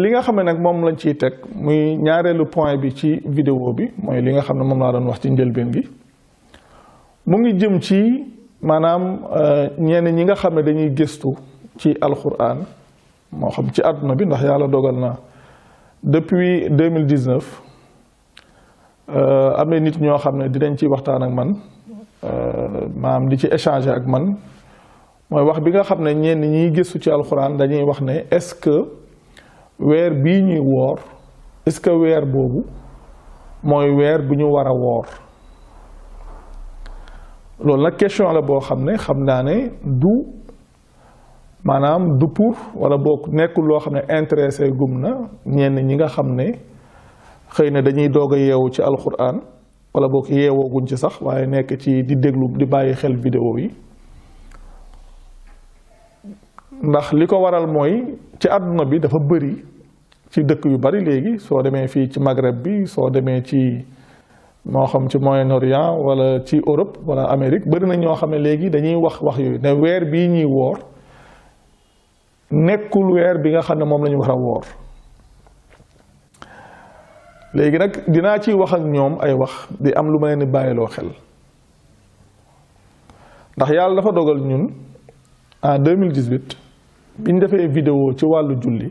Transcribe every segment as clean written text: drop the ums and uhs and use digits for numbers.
li nga xam ne nag moom lañ ciy teg muy ñaareelu point bi ci vidéo bi mooy li nga xam ne moom laa doon wax ci njëlbeen gi mu ngi jëm ci maanaam ñenn ñi nga xam ne dañuy gëstu ci alquran moo xam ci àdduna bi ndax yàlla dogal na depuis 2019 am na nit ñoo xam ne dinañ ci waxtaan ak man maanaam di ci échanger ak man mooy wax bi nga xam ne ñenn ñiy gëstu ci alquran dañuy wax ne est-ce que weer bii ñuy woor est-ce que weer boobu mooy weer bu ñu war a woor loolu nag question la boo xam ne xam naa ne du maanaam du pour wala boo nekkul loo xam ne intéressé gum na ñenn ñi nga xam ne xëy na dañuy doog a yeewu ci alquran wala boog yeewooguñ ci sax waaye nekk ci di déglu di bàyyi xel vidéo yi ndax li ko waral mooy ci àdduna bi dafa bëri ci dëkk yu bari léegi soo demee fii ci Maghreb bi soo demee ci moo xam ci Moyen-Orient wala ci Europe wala Amérique bëri na ñoo xam ne léegi dañuy wax yooyu ne weer bii ñuy woor nekkul weer bi nga xam ne moom la ñu war a woor léegi nag dinaa ciy wax ak ñoom ay wax di am lu ma leen di bàyyiloo xel ndax yàlla dafa dogal ñun en 2018 bi ñu defee vidéo ci wàllu julli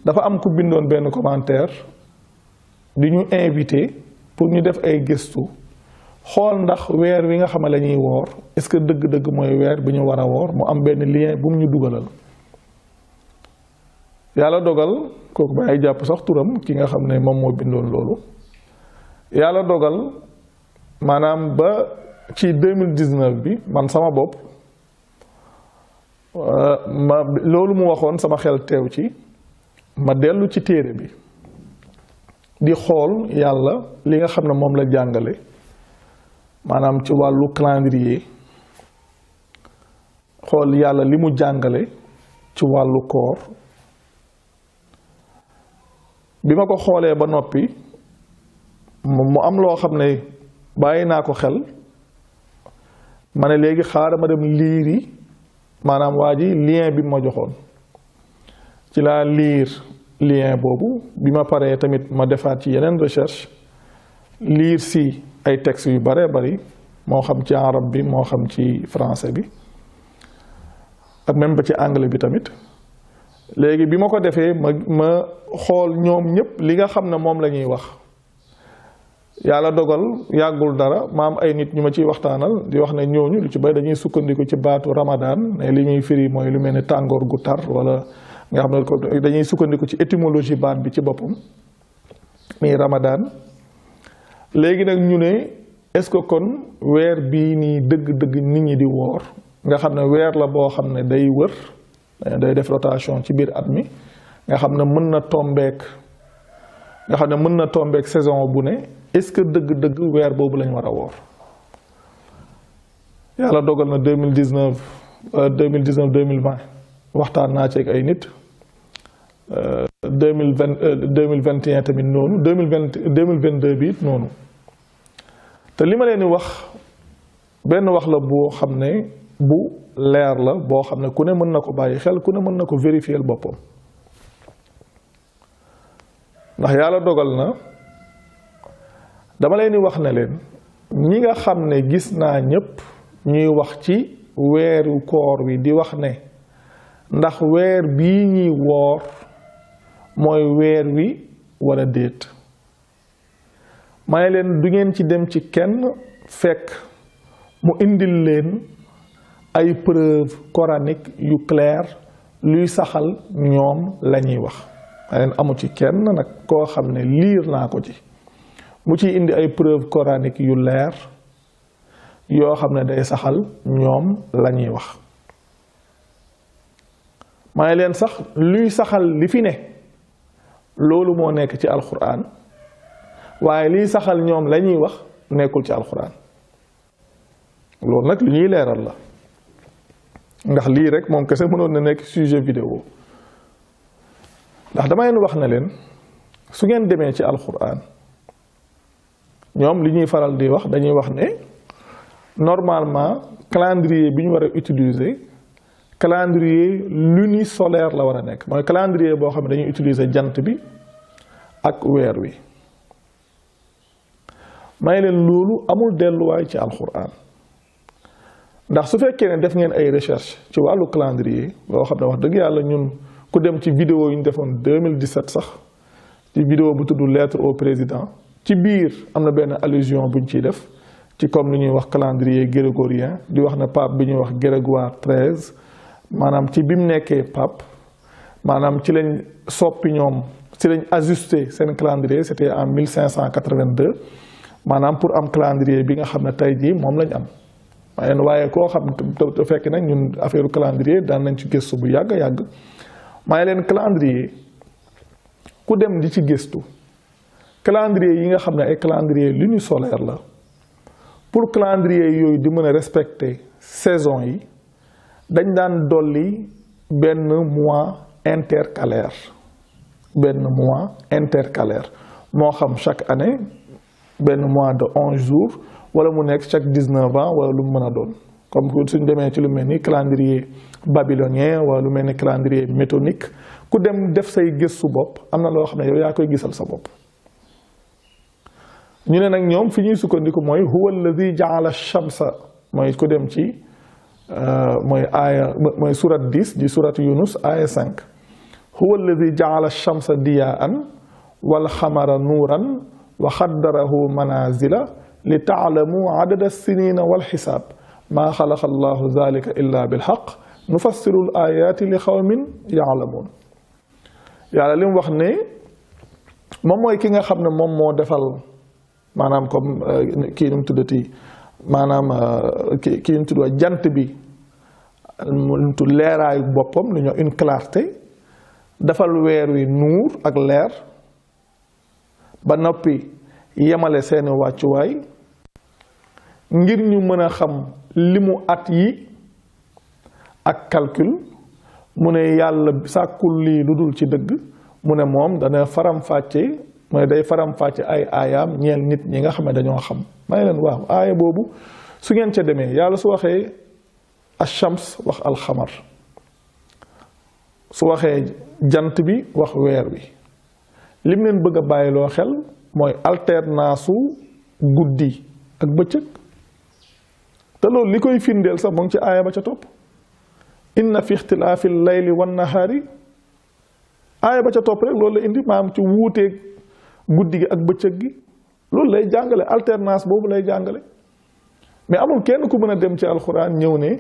dafa am ku bindoon benn commentaire di ñu invité pour ñu def ay gëstu xool ndax weer wi nga xam ne la ñuy woor est-ce que dëgg-dëgg mooy weer bi ñu war a woor mu am benn lien bu mu ñu dugalal yàlla dogal kooku ba ay jàpp sax turam ki nga xam ne moom moo bindoon loolu yàlla dogal maanaam ba ci 2019 bi man sama bopp loolu mu waxoon sama xel teew ci ma dellu ci téere bi di xool yàlla li nga xam ne moom la jàngale maanaam ci wàllu calendrier xool yàlla li mu jàngale ci wàllu koor bi ma ko xoolee ba noppi mu am loo xam ne bàyyi naa ko xel ma ne léegi xaaral ma dem liiri maanaam waa ji lien bi ma joxoon ci laa liir lien boobu bi ma paree tamit ma defaat ci yeneen recherche liir si ay textes yu bare bari moo xam ci arab bi moo xam ci français bi ak même ba ci anglais bi tamit léegi bi ma ko defee ma xool ñoom ñëpp li nga xam ne moom la ñuy wax yàlla dogal yàggul dara ma am ay nit ñu ma ciy waxtaanal di wax ne ñooñu lu ci bay dañuy sukkandiku ci baatu Ramadan ne li ñuy firi mooy lu mel ne tàngoor gu tar wala nga xam ne dañuy sukkandiku ci étymologie baat bi ci boppam muy Ramadan léegi nag ñu ne est-ce que kon weer bii nii dëgg-dëgg nit ñi di woor nga xam ne weer la boo xam ne day wër day def rotation ci biir at mi nga xam ne mën na tombeek saison bu ne est-ce que dëgg-dëgg weer boobu lañ war a woor yàlla dogal na 2019 2020 waxtaan naa ci ak ay nit 2021 tamit noonu 2022 bi it noonu te li ma leen di wax benn wax la boo xam ne bu leer la boo xam ne ku ne mën na ko bàyyi xel ku ne mën na ko vérifier boppam ndax yàlla dogal na dama leen di wax ne leen ñi nga xam ne gis naa ñépp ñuy wax ci weeru koor wi di wax ne ndax weer bii ñuy woor mooy weer wi wala déet may leen du ngeen ci dem ci kenn fekk mu indil leen ay preuve coranique yu clair luy saxal ñoom la ñuy wax may leen amu ci kenn nag koo xam ne liir naa ko ci mu ciy indi ay preuve coranique yu leer yoo xam ne day saxal ñoom la ñuy wax may leen sax luy saxal li fi ne loolu moo nekk ci alquran waaye liy saxal ñoom la ñuy wax nekkul ci alquran loolu nag li ñuy leeral la ndax lii rek moom kese mënoon na nekk sujet vidéo ndax dama leen wax na leen su ngeen demee ci alquran ñoom li ñuy faral di wax dañuy wax ne normalement calendrier bi ñu war a utiliser calendrier lunisolaire la war a nekk mooy calendrier boo xam ne dañuy utiliser jant bi ak weer wi may leen loolu amul delluwaay ci alxuraan ndax su fekkee ne def ngeen ay recherche ci wàllu calendrier boo xam ne wax dëgg yàlla ñun ku dem ci vidéo yi ñu defoon 2017 sax ci vidéo bu tudd lettre au président ci biir am na benn allusion buñ ciy def ci comme li ñuy wax calendrier grégorien di wax ne pape bi ñuy wax Grégoire XIII maanaam ci bi mu nekkee pape maanaam ci lañ soppi ñoom ci lañ ajusté seen calendrier c'était en 1582 maanaam pour am calendrier bi nga xam ne tey jii moom lañ am waaye koo xam te fekk nag ñun affaire calendrier daan nañ ci gëstu bu yàgg maaye leen calendrier ku dem di ci gëstu calendrier yi nga xam ne ay calendrier lunisolaire la pour calendrier yooyu di mën a respecter saison yi dañ daan dolli benn mois intercalaire moo xam chaque année benn mois de 11 jours wala mu nekk chaque 19 ans wala lu mu mën a doon comme suñ demee ci lu mel ni calendrier babylonien wala lu mel ni calendrier métonique ku dem def say gëstu bopp am na loo xam ne yow yaa koy gisal sa bopp ñu ne nag ñoom fi ñuy sukkandiku mooy huwa alladi jaala shamsa mooy ku dem ci mooy surat 10 di surat Yunus aya 5 huwa alladi jaala shamsa diyaan wal xamara nuuran wa xaddarahu manazila li taalamu adada sinina wal xisaab maa xalaqa allahu zalika illa bilxaq nufassiru l ayaati li xawmin yaalamuun yàlla li mu wax ne moom mooy ki nga xam ne moom moo defal maanaam comme kii nu mu tuddati maanaam kii nu mu tudd jant bi nu mu tudd leeraayu boppam lu ñu une clarté defal weer wi nuur ak leer ba noppi yemale seeni wàccuwaay ngir ñu mën a xam limu at yi ak calcul mu ne yàlla sàkkul lii lu dul ci dëgg mu ne moom dana faram-fàcce mooy day faram-fàcce ay aayaam ñeel nit ñi nga xam ne dañoo xam may leen waaw aaya boobu su ngeen ca demee yàlla su waxee ash-shams wax alxamar su waxee jant bi wax weer wi lim leen bëgg a bàyyiloo xel mooy alternance guddi ak bëccëg te loolu li koy firndeel sax mu ngi ci aaya ba ca topp inna fi ixtilaafi layli wan nahaari aaya ba ca topp rek loolu la indi maam ci wuuteeg guddi gi ak bëccëg gi loolu lay jàngale alternance boobu lay jàngale mais amul kenn ku mën a dem ci alxuraan ñëw ne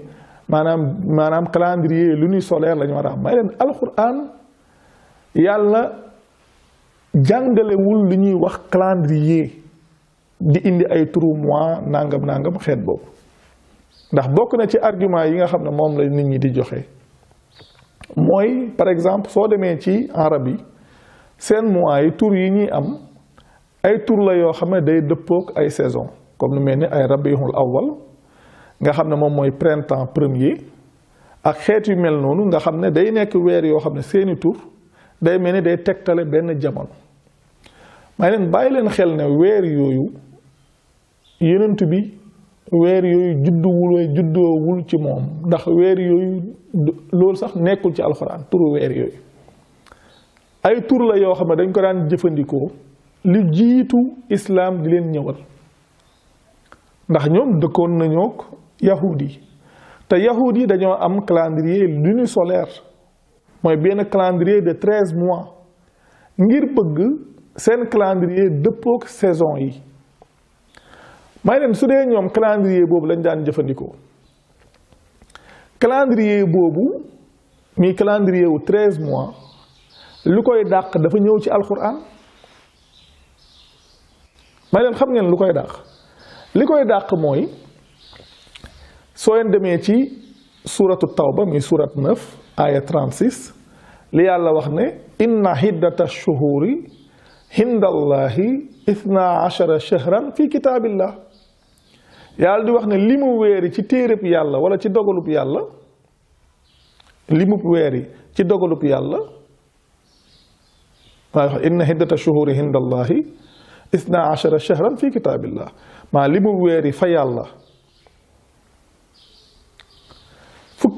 maanaam calendrier lunisolaire la ñu war a am may leen alxuraan yàlla jàngalewul li ñuy wax calendrier di indi ay turu mois nangam xeet boobu ndax bokk na ci argument yi nga xam ne moom la nit ñi di joxe mooy par exemple soo demee ci arab yi seen mois yi tur yi ñuy am ay tur la yoo xam ne day dëppook ay saison comme lu mel ni ay rabiul awwal nga xam ne moom mooy printemps premier ak xeet yu mel noonu nga xam ne day nekk weer yoo xam ne seeni tur day mel ni day tegtale benn jamono may leen bàyyi leen xel ne weer yooyu yenent bi weer yooyu juddoowul ci moom ndax weer yooyu loolu sax nekkul ci alxuraan turu weer yooyu ay tur la yoo xam ne dañ ko daan jëfandikoo li jiitu islaam di leen ñëwal ndax ñoom dëkkoon nañoo yahud yi te yahud yi dañoo am calendrier lunisolaire mooy benn calendrier de 13 mois ngir bëgg seen calendrier dëppook saison yi may leen su dee ñoom calendrier boobu lañ daan jëfandikoo calendrier boobu mi calendrier wu 13 mois lu koy dàq dafa ñëw ci alxuraan may leen xam ngeen lu koy dàq li koy dàq mooy soo leen demee ci suuratu tawba mi surat 9 aya 36 li yàlla wax ne inna hiddata shuhuri hindallahi 12 shahran fi kitaabillah yàlla di wax ne li mu weeri ci téereb yàlla wala ci dogalub yàlla li mu weeri ci dogalub yàlla maa wax inna hiddata shuhuri hindallahi 12 shahran fi kitaabillah maa li mu weeri fa yàlla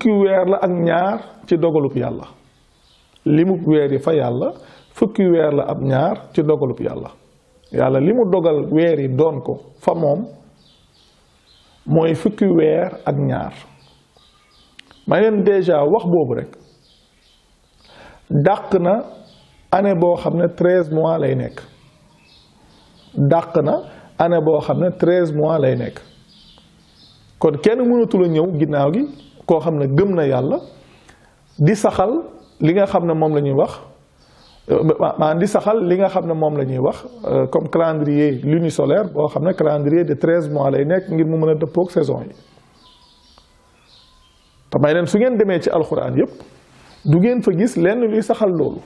fukki weer la ak ñaar ci dogalub yàlla limub weer yi fa yàlla fukki weer la ak ñaar ci dogalub yàlla yàlla li mu dogal weer yi doon ko fa moom mooy fukki weer ak ñaar may leen déjà wax boobu rek dàq na année boo xam ne 13 mois lay nekk dàq na année boo xam ne 13 mois lay nekk kon kenn mënatul a ñëw ginnaaw gi koo xam ne gëm na yàlla di saxal li nga xam ne moom la ñuy wax maanaam di saxal li nga xam ne moom la ñuy wax comme calendrier lunisolaire boo xam ne calendrier de 13 mois lay nekk ngir mu mën a dëppook saison yi te may leen su ngeen demee ci alxuraan yépp du ngeen fa gis lenn luy saxal loolu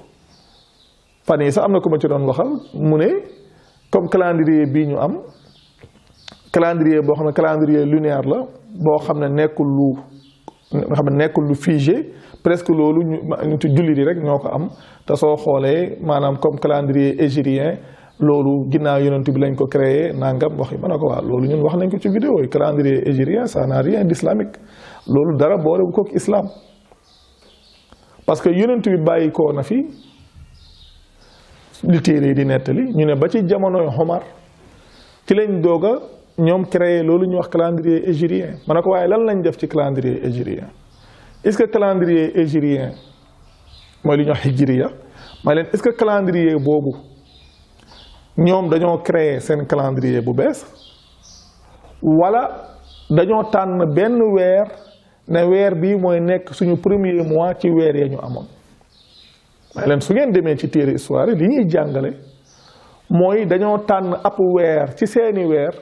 fan yi sax am na ko ma ci doon waxal mu ne comme calendrier bii ñu am calendrier boo xam ne calendrier lunaire la boo xam ne nekkul lu nga xam ne nekkul lu figé presque loolu ñu ci jullit yi rek ñoo ko am te soo xoolee maanaam comme calendrier hégirien loolu ginnaaw yonent bi lañ ko créé nangam wax yi ma ne ko waa loolu ñun wax nañ ko ci vidéo yi calendrier hégirien ça n'a rien d'islamique loolu dara boolewu ko ak islam parce que yonent bi bàyyi koo na fi li téere yi di nettali ñu ne ba ci jamonoy Omar ci lañ doog a ñoom créé loolu ñuy wax calendrier hégirien ma ne ko waaye lan lañ def ci calendrier hégirien est-ce que calendrier hégirien mooy li ñuy wax hijriya may leen est-ce que calendrier boobu ñoom dañoo créé seen calendrier bu bees wala dañoo tànn benn weer ne weer bii mooy nekk suñu premier mois ci weer ya ñu amoon may leen su ngeen demee ci téere histoire yi li ñuy jàngale mooy dañoo tànn ab weer ci seeni weer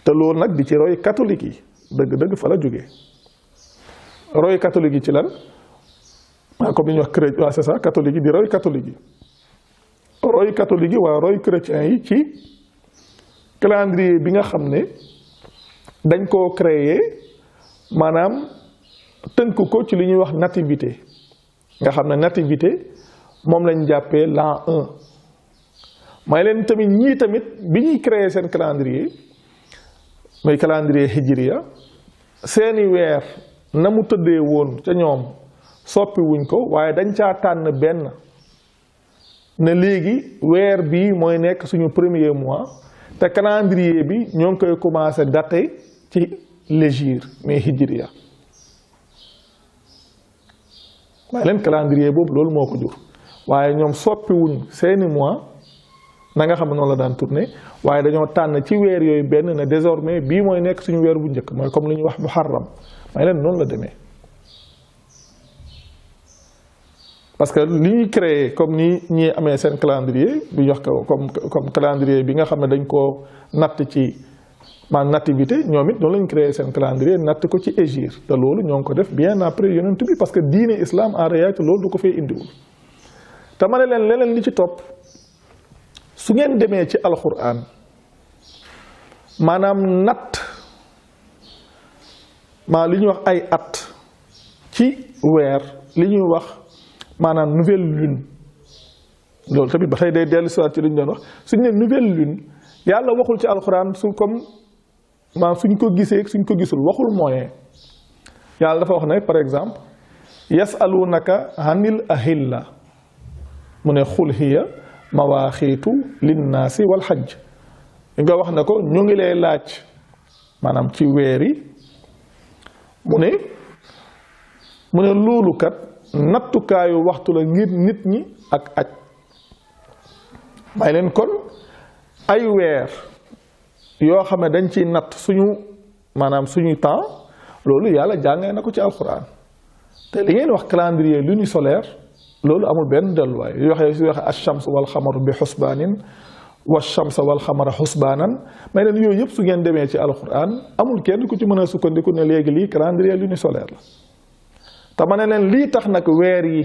te loolu nag di ci roy catholique yi dëgg-dëgg fa la jógee roy catholique yi ci lan comme li ñuy wax chrétien waaw c'est ça catholique yi di roy catholique yi roy catholique yi waaye roy chrétien yi ci calendrier bi nga xam ne dañ koo créer maanaam tënk ko ci li ñuy wax nativité nga xam ne nativité moom lañ jàppee l'an 1 may leen tamit ñii tamit bi ñuy créer seen calendrier mooy calendrier hijriya seeni weer na mu tëddee woon ca ñoom soppi wuñ ko waaye dañ caa tànn benn ne léegi weer bii mooy nekk suñu premier mois te calendrier bi ñoo ngi koy commencé daté ci l'hégire mais hijriya waaye leen calendrier boobu loolu moo ko jur waaye ñoom soppiwuñ seeni mois na nga xam ne noonu la daan tourné waaye dañoo tànn ci weer yooyu benn ne désormais bii mooy nekk suñu weer bu njëkk mooy comme li ñuy wax muharram may leen noonu la demee parce que li ñuy créé comme ni ñi amee seen calendrier bi wax ko comme calendrier bi nga xam ne dañ koo natt ci ma nativité ñoom it noonu lañ créé seen calendrier natt ko ci hégire te loolu ñoo ngi ko def bien après yonent bi parce que diine islam en réalité loolu du ko fay indiwul te ma ne leen leneen li ci topp su ngeen demee ci alxuraan maanaam natt maa li ñuy wax ay at ci weer li ñuy wax maanaam nouvelle lune loolu tamit ba tey day dellu si waat ci li ñu doon wax suñ ne nouvelle lune yàlla waxul ci alxuraan su comme maanaam suñ ko gisee suñ ko gisul waxul moyen yàlla dafa wax ne par exemple yasalunaka anil ahilla mu ne xul hiya mawaaxiitu linnaasi wal xajj nga wax na ko ñu ngi lay laaj maanaam ci weer yi mu ne loolu kat nattukaayu waxtu la ngir nit ñi ak aj may leen kon ay weer yoo xam ne dañ ciy natt suñu maanaam suñu temps loolu yàlla jàngee na ko ci alxuraan te li ngeen wax calendrier lunisolaire loolu amul benn delluwaay yu waxee su waxee ash-shams wal xamaru bi xusbaanin wa shamsa wal xamara xusbaanan may leen yooyu yëpp su ngeen demee ci alxuraan amul kenn ku ci mën a sukkandiku ne léegi lii calendrier lunisolaire la te ma ne leen lii tax nag weer yi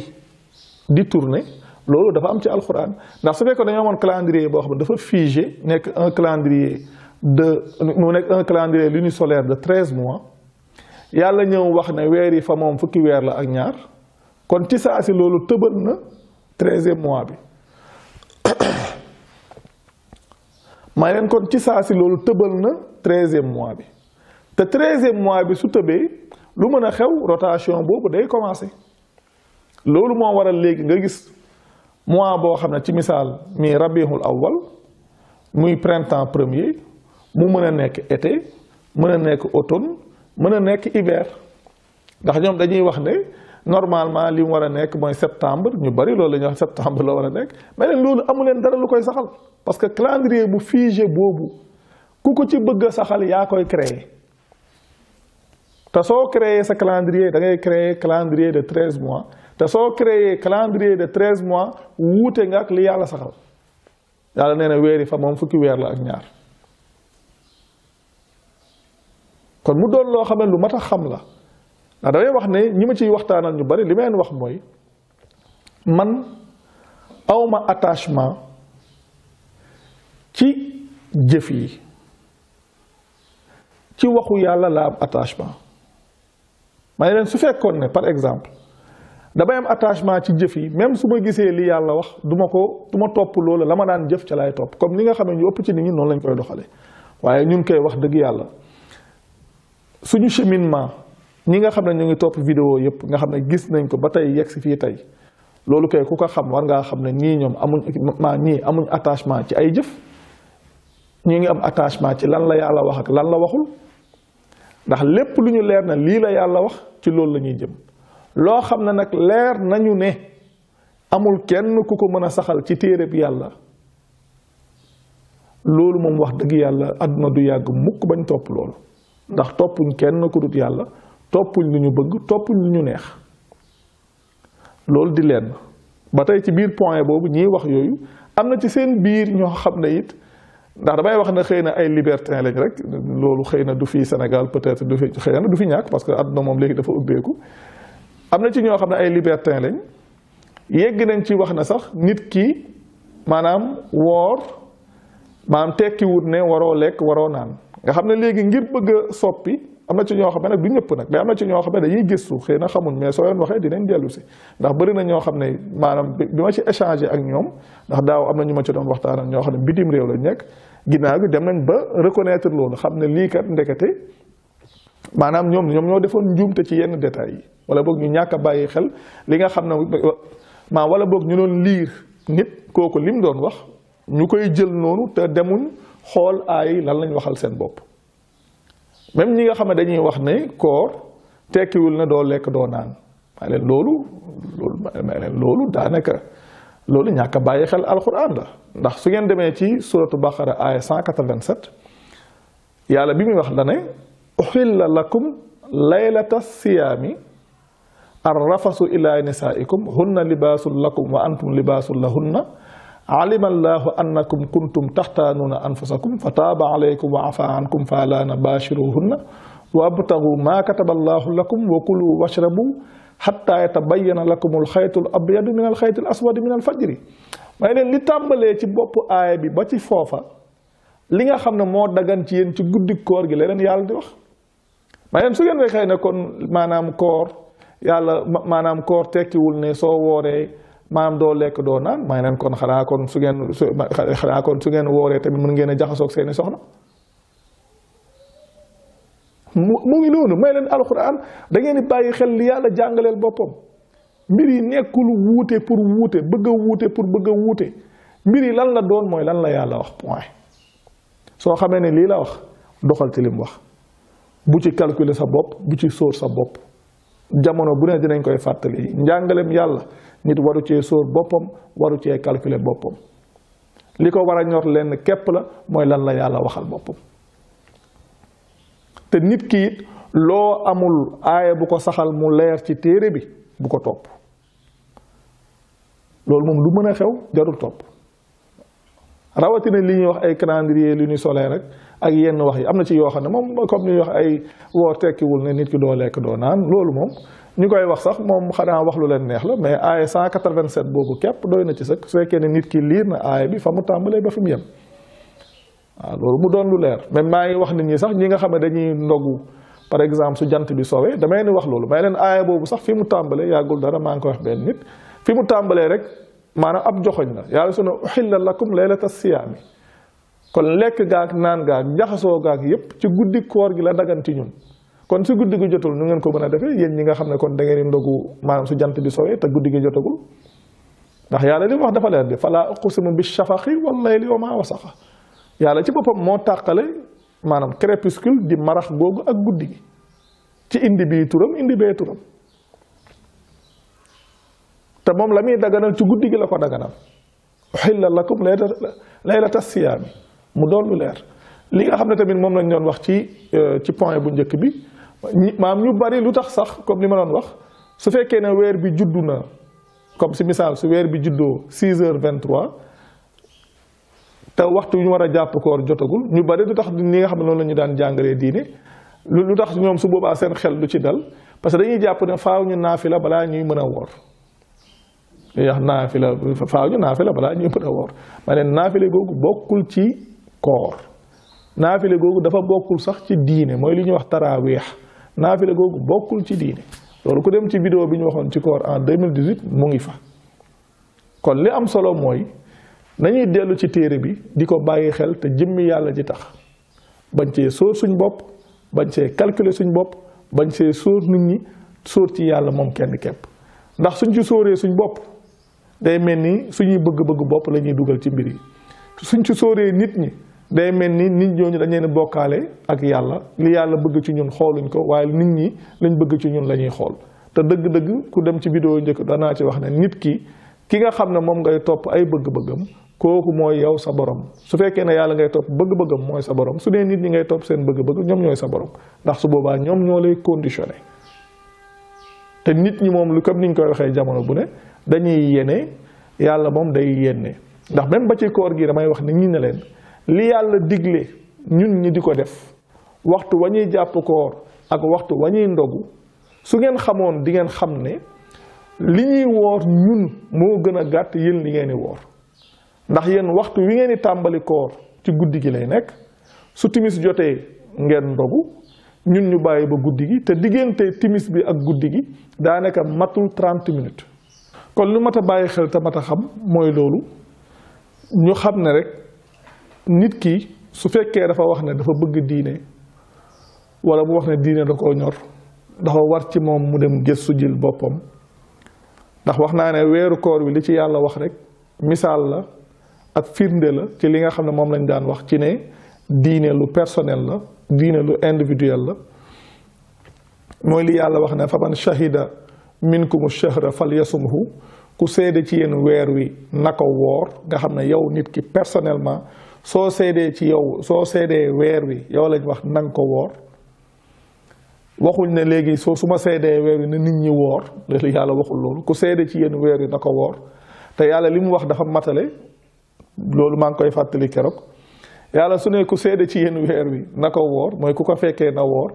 di tourner loolu dafa am ci alxuraan ndax su fekkoon dañoo amoon calendrier boo xam ne dafa figé nekk un calendrier mu nekk un calendrier lunisolaire de 13 mois yàlla ñëw wax ne weer yi fa moom fukki weer la ak ñaar kon ci saa si loolu tëbal na 13e mois bi may leen kon ci saa si loolu tëbal na 13e mois bi te 13e mois bi su tëbee lu mën a xew rotation boobu day commencé loolu moo waral léegi nga gis mois boo xam ne ci misaal mi rabiul awwal muy printemps premier mu mën a nekk été mën a nekk automne mën a nekk hiver ndax ñoom dañuy wax ne normalement li mu war a nekk mooy septembre ñu bari loolu la ñuy wax septembre la war a nekk mais leen loolu amu leen dara lu koy saxal parce que calendrier bu figé boobu ku ko ci bëgg a saxal yaa koy créer te soo créer sa calendrier da ngay créer calendrier de 13 mois te soo créer calendrier de 13 mois wuute nga ak li yàlla saxal yàlla nee na weeri fa moom fukki weer la ak ñaar kon mu doon loo xam ne lu mat a xam la ndax damay wax ne ñi ma ciy waxtaanal ñu bari li ma leen wax mooy man awma attachement ci jëf yi ci waxu yàlla la am attachement ma ne leen su fekkoon ne par exemple damay am attachement ci jëf yi même su ma gisee li yàlla wax du ma topp loolu la ma daan jëf ca laay topp comme ni nga xam ne ñu ëpp ci nit ñi noonu lañ koy doxale waaye ñun koy wax dëgg yàlla suñu cheminement ñi nga xam ne ñu ngi topp vidéo yëpp nga xam ne gis nañ ko ba tey yegg si fii tey loolu kay ku ko xam war ngaa xam ne ñii ñoom amuñ attachement ci ay jëf ñu ngi am attachement ci lan la yàlla wax ak lan la waxul ndax lépp lu ñu leer na lii la yàlla wax ci loolu la ñuy jëm loo xam ne nag leer nañu ne amul kenn ku ko mën a saxal ci téere bi yàlla loolu moom wax dëgg yàlla àdduna du yàgg mukk bañ topp loolu ndax toppuñ kenn ku dut yàlla toppuñ lu ñu bëgg toppuñ lu ñu neex loolu di leen ba tey ci biir point boobu ñiy wax yooyu am na ci seen biir ñoo xam ne it ndax damay wax ne xëy na ay libertin lañ rek loolu xëy na du fi Sénégal peut-être du fi xëy na du fi ñàkk parce que àdduna moom léegi dafa ubbeeku am na ci ñoo xam ne ay libertin lañ yegg nañ ci wax na sax nit ki maanaam woor maanaam tekkiwut ne waroo lekk waroo naan nga xam ne léegi ngir bëgg a soppi am na ci ñoo xam ne nag du ñëpp nag mais am na ci ñoo xam ne dañuy gëstu xëy na xamuñ mais soo leen waxee dinañ dellu si ndax bëri na ñoo xam ne maanaam bi ma ci échangé ak ñoom ndax daaw am na ñu ma ci doon waxtaan ak ñoo xam ne bitim réew lañ nekk ginnaaw gi dem nañ ba reconnaître loolu xam ne lii kat ndekete maanaam ñoom ñoo defoon njuumte ci yenn détails yi wala boog ñu ñàkk a bàyyi xel li nga xam ne wala boog ñu doon liir nit kooku lim doon wax ñu koy jël noonu te demuñ xool aay lan lañ waxal seen bopp même ñi nga xam ne dañuy wax ne koor tekkiwul ne doo lekk doo naan may leen loolu daanaka loolu ñàkk a bàyyi xel alquran la ndax su ngeen demee ci suratu baqara aaya 187 yàlla bi muy wax la ne uxilla lakum laylata siyaami arrafasu ila nisaikum hunna libaasun lakum wa antum libaasun lahunna alima allahu annakum kuntum taxtaanuuna anfusakum fa taaba alaykum wa afa ankum fa laa nabashiruhunna wa abtagu maa kataba allahu lakum wa kulu washrabu xatta yatabayyana lakum alxaytu al abyadu min alxayti al aswadi min alfajri may leen li tàmbalee ci boppu aaya bi ba ci foofa li nga xam ne moo dagan ci yéen ci guddi koor gi leneen yàlla di wax may leen su ngeen waxee ne kon maanaam koor yàlla maanaam koor tekkiwul ne soo wooree maanaam doo lekk doo naan may leen kon xanaa kon su ngeen wooree tamit mën ngeen a jaxasoog seeni soxna mu ngi noonu may leen alxuraan da ngeen di bàyyi xel li yàlla jàngaleel boppam mbir yi nekkul wuute pour wuute bëgg a wuute pour bëgg a wuute mbir yi lan la doon mooy lan la yàlla wax point soo xamee ne lii la wax doxal ci lim wax bu ci calculer sa bopp bu ci sóor sa bopp jamono bu ne dinañ koy fàttali njàngaleem yàlla nit waru cee sóor boppam waru cee calculer boppam li ko war a ñor lenn képp la mooy lan la yàlla waxal boppam te nit ki it loo amul aaya bu ko saxal mu leer ci téere bi bu ko topp loolu moom lu mën a xew jarul topp rawatina li ñuy wax ay calendrier lu ñuy solee rek ak yenn wax yi am na ci yoo xam ne moom comme ni ñuy wax ay woor tekkiwul ne nit ki doo lekk doo naan loolu moom ñu koy wax sax moom xanaa wax lu leen neex la mais aaya 187 boobu képp doy na ci sëkk su fekkee ne nit ki liir na aaya bi fa mu tàmbalee ba fi mu yem waaw loolu mu doon lu leer même maa ngi wax nit ñi sax ñi nga xam ne dañuy ndogu par exemple su jant bi soowee damay ni wax loolu may leen aaya boobu sax fi mu tàmbalee yàggul dara maa ngi koy wax benn nit fi mu tàmbalee rek maanaam ab joxoñ la yàlla su ne uxilla lakum laylata siyaami kon lekk gaag naan gaag jaxasoo gaag yépp ci guddi koor gi la dagan ci ñun kon su guddi gi jotul nu ngeen ko mën a defee yéen ñi nga xam ne kon da ngeen di ndogu maanaam su jant bi sowee te guddi gi jotagul ndax yàlla li mu wax dafa leer de falaa uqsimu bi shafaqi wal layli wa maa wasaqa yàlla ci boppam moo tàqale maanaam crépuscule di marax googu ak guddi gi ci indi bii turam indi bee turam te moom la muy daganal ci guddi gi la ko daganal uhilla lakum laylata siyaami mu doon lu leer li nga xam ne tamit moom lañ doon wax ci point bu njëkk bi maam ñu bari lu tax sax comme li ma doon wax su fekkee ne weer bi juddu na comme si misaal su weer bi juddoo 6h23 te waxtu yu ñu war a jàpp koor jotagul ñu bari lu tax ni nga xam ne noonu la ñu daan jàngalee diine lu tax ñoom su boobaa seen xel du ci dal parce que dañuy jàpp ne faaw ñu naafila balaa ñuy mën a woor yax naafila faaw ñu naafila balaa ñuy mën a woor ma ne naafile googu bokkul ci koor naafile googu dafa bokkul sax ci diine mooy li ñuy wax taraaweex naafile googu bokkul ci diine loolu ku dem ci vidéo bi ñu waxoon ci koor en 2018 mu ngi fa kon li am solo mooy nañuy dellu ci téere bi di ko bàyyi xel te jëmmi yàlla ji tax bañ cee sóor suñ bopp bañ see calculer suñ bopp bañ see sóor nit ñi sóor ci yàlla moom kenn képp ndax suñ ci sóoree suñ bopp day mel ni suñuy bëgg-bëgg bopp la ñuy dugal ci mbir yi suñ ci sóoree nit ñi day mel ni nit ñooñu dañ leen bokkaale ak yàlla li yàlla bëgg ci ñun xooluñ ko waaye nit ñi lañ bëgg ci ñun la ñuy xool te dëgg-dëgg ku dem ci vidéo njëkk danaa ci wax ne nit ki nga xam ne moom ngay topp ay bëgg-bëggam kooku mooy yow sa borom su fekkee ne yàlla ngay topp bëgg-bëggam mooy sa borom su dee nit ñi ngay topp seen bëgg-bëgg ñoom ñooy sa borom ndax su boobaa ñoom ñoo lay conditionné te nit ñi moom lu comme niñ koy waxee jamono bu ne dañuy yéene yàlla moom day yéene ndax même ba ci koor gi damay wax ne ñi ne leen li yàlla digle ñun ñi di ko def waxtu wa ñuy jàpp koor ak waxtu wa ñuy ndogu su ngeen xamoon di ngeen xam ne li ñuy woor ñun moo gën a gàtt yéen li ngeen di woor ndax yéen waxtu wi ngeen di tàmbali koor ci guddi gi lay nekk su timis jotee ngeen ndogu ñun ñu bàyyi ba guddi gi te diggante timis bi ak guddi gi daanaka matul 30 minutes kon lu mat a bàyyi xel te mat a xam mooy loolu ñu xam ne rek nit ki su fekkee dafa wax ne dafa bëgg diine wala mu wax ne diine da koo ñor dafa war ci moom mu dem gëstu jël boppam ndax wax naa ne weeru koor wi li ci yàlla wax rek misaal la ak firnde la ci li nga xam ne moom lañ daan wax ci ne diine lu personnel la diine lu individuel la mooy li yàlla wax ne faman shahida minkum shahra falyasumhu ku seede ci yéen weer wi na ko woor nga xam ne yow nit ki personnellement soo seedee ci yow soo seedee weer wi yow lañ wax nanga ko woor waxuñ ne léegi su ma seedee weer wi na nit ñi woor léegi yàlla waxul loolu ku seede ci yéen weer wi na ko woor te yàlla li mu wax dafa matale loolu maa ngi koy fàttali keroog yàlla su ne ku seede ci yéen weer wi na ko woor mooy ku ko fekkee na woor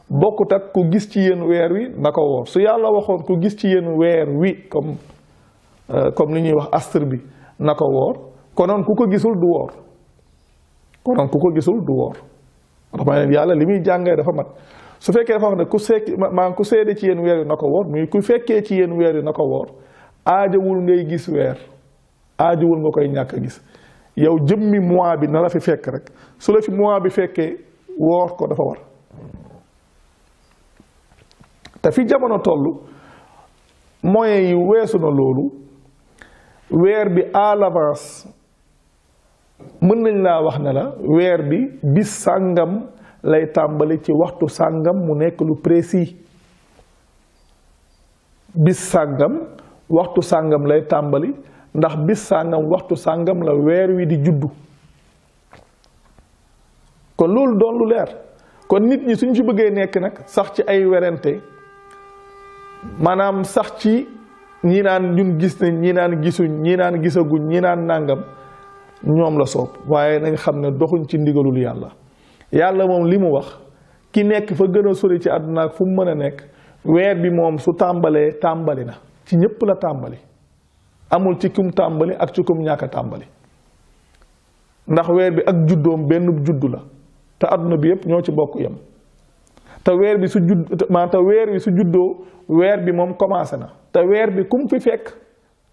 bokkut ak ku gis ci yéen weer wi na ko woor su yàlla waxoon ku gis ci yéen weer wi comme li ñuy wax astre bi na ko woor konoon ku ko gisul du woor konoon ku ko gisul du woor dama leen yàlla li muy jàngee dafa mat su fekkee dafa wax ne ku seede ci yéen weer wi na ko woor muy ku fekkee ci yéen weer wi na ko woor aajawul ngay gis weer aajawul nga koy ñàkk a gis yow jëmmi mois bi na la fi fekk rek su la fi mois bi fekkee woor ko dafa war te fi jamono toll moyens yi weesu na loolu weer bi à l'avance mën nañ laa wax ne la weer bi bis sàngam lay tàmbali ci waxtu sàngam mu nekk lu précis bis sàngam waxtu sàngam lay tàmbali ndax bis sàngam waxtu sàngam la weer wi di juddu kon loolu doon lu leer kon nit ñi suñ ci bëggee nekk nag sax ci ay werante maanaam sax ci ñi naan ñun gis nañ ñi naan gisuñ ñi naan gisaguñ ñi naan nàngam ñoom la soob waaye nañ xam ne doxuñ ci ndigalul yàlla yàlla moom li mu wax ki nekk fa gën a sori ci àdduna ak fu mu mën a nekk weer bi moom su tàmbalee tàmbali na ci ñépp la tàmbali amul ci kum tàmbali ak ci kum ñàkk a tàmbali ndax weer bi ak juddoom benn juddu la te àdduna bi yépp ñoo ci bokk yem te weer bi su juddoo weer bi moom commencé na te weer bi kum fi fekk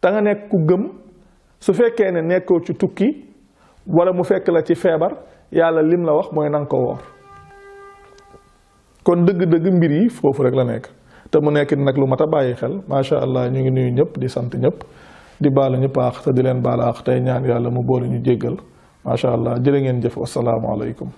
te nga nekk ku gëm su fekkee ne nekkoo ci tukki wala mu fekk la ci feebar yàlla lim la wax mooy nanga ko woor kon dëgg-dëgg mbir yi foofu rek la nekk te mu nekk nag lu mat a bàyyi xel macha allah ñu ngi nuyu ñëpp di sant ñëpp di baalu ñu paax te di leen baal aax tey ñaan yàlla mu boole ñu jéggal macha allah jërë ngeen jëf wassalaamu aleykum